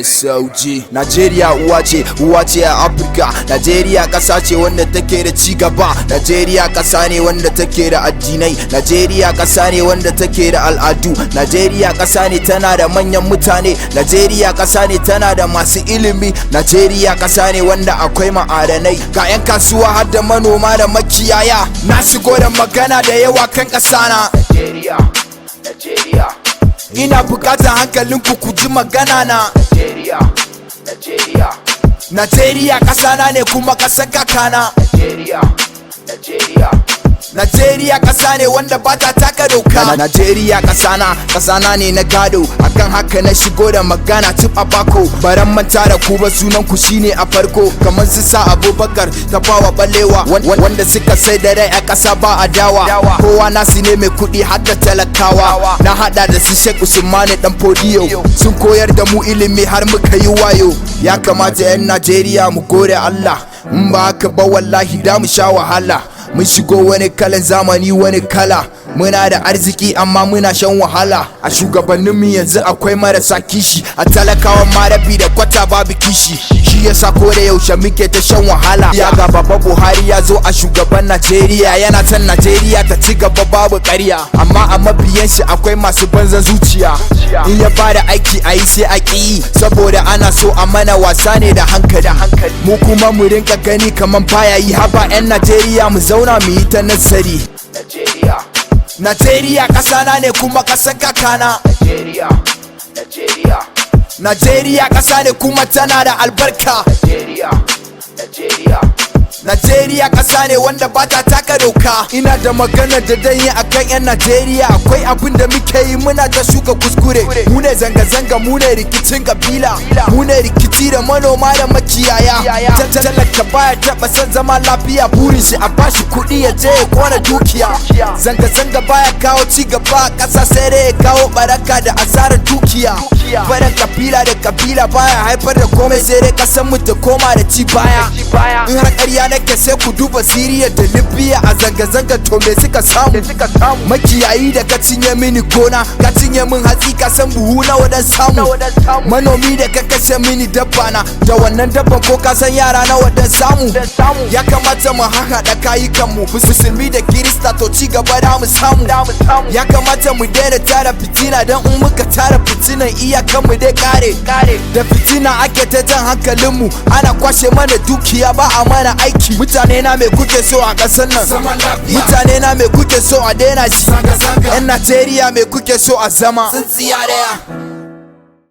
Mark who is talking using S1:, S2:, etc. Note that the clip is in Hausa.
S1: SOG Najeriya uwa ce a Afirka. Najeriya ƙasa ce wanda take da cigaba. Najeriya ƙasa ne wanda take da addinai. Najeriya ƙasa ne wanda take da al'adu. Najeriya ƙasa ne tana da manyan mutane. Najeriya ƙasa ne tana da masu ilimi. Najeriya ƙasa ne wanda akwai ma'adanai. Ga 'yan kasuwa har da manoma da makiyaya. Na shigo da magana da yawa kan ƙasa na Najeriya. Ina bukatar hankalinku ku ji magana na Najeriya ƙasa na ne kuma ƙasar kakana. Najeriya ƙasa ne wanda ba ta taka doka. Najeriya ƙasa na ne na gado. Akan haka na shigo da magana tun a bako. Baran manta da ku ba, sunan ku shine a farko. Kamar su sa Abubakar Tafawa Balewa, wanda suka sai da rai a ƙasa ba adawa. Kowa nasu ne mai kuɗi har da talakawa. Na hada da su Sheikh Usman Dan Fodiyo, sun koyar da mu ilimi har muka yi wayo. Ya kamata 'yan Najeriya mu gode Allah, in ba haka ba wallahi da mu sha wahala. Mun shigo wani kalan zamani, wani kala. Muna da arziki amma muna shan wahala. A shugabanninmu yanzu akwai marasa kishi. A talakawan marabi da kwata babu kishi. Shi yasa ko da yaushe muke ta shan wahala. Ya ga Baba Buhari ya zo a shugaban Najeriya, yana san Najeriya ta ci gaba babu ƙarya. Amma a mabiyan shi akwai masu banzan zuciya. In ya bada aiki a yi sai a ƙi, saboda ana so a mana wasa ne da hankali. Mu kuma mu rinka gani kaman baya yi. Haba 'yan Najeriya mu zauna mu yi ta nazari. Najeriya ƙasa na ne kuma ƙasar kakana. Najeriya ƙasa ne kuma tana da albarka. Najeriya ƙasa ne wanda ba ta taka doka. Ina da magana da danyi akan 'yan Najeriya. Akwai abin da muke yi, muna ta shuka kuskure. Mu ne zanga-zanga, mu ne rikicin kabila. Mu ne rikici da manoma da makiyaya. Talaka baya taɓa son zama lafiya, burin shi a bashi kuɗi ya je ya kona dukiya. Zanga-zanga baya kawo ci gaba a ƙasa, sai dai ya kawo baraka da asarar dukiya. Faɗan kabila da kabila baya haifar da komai, sai dai ƙasar mu ta koma da ci baya. In har ƙarya nake sai ku duba Siriya da Libya. A zanga-zanga to me suka samu? Makiyayi da ka cinye mini gona, ka cinye min hatsi, ka san buhu nawa dan samu. Manomi da ka kashe mini dabba na, da wannan dabban ko ka san yara nawa dan samu. Ya kamata mu haɗa kayukan mu, musulmi da kirista, to ci gaba da mu samu. Ya kamata mu daina tara fitina, dan in muka tara fitinan iyakan mu dai kare. Da fitina ake ta jan hankalin mu, ana kwashe mana dukiya ba a mana aiki. Mutane na me kuke so a ƙasar nan? Mutane na me kuke so a daina shi? 'Yan Najeriya me kuke so a zama? Tsintsiya daya.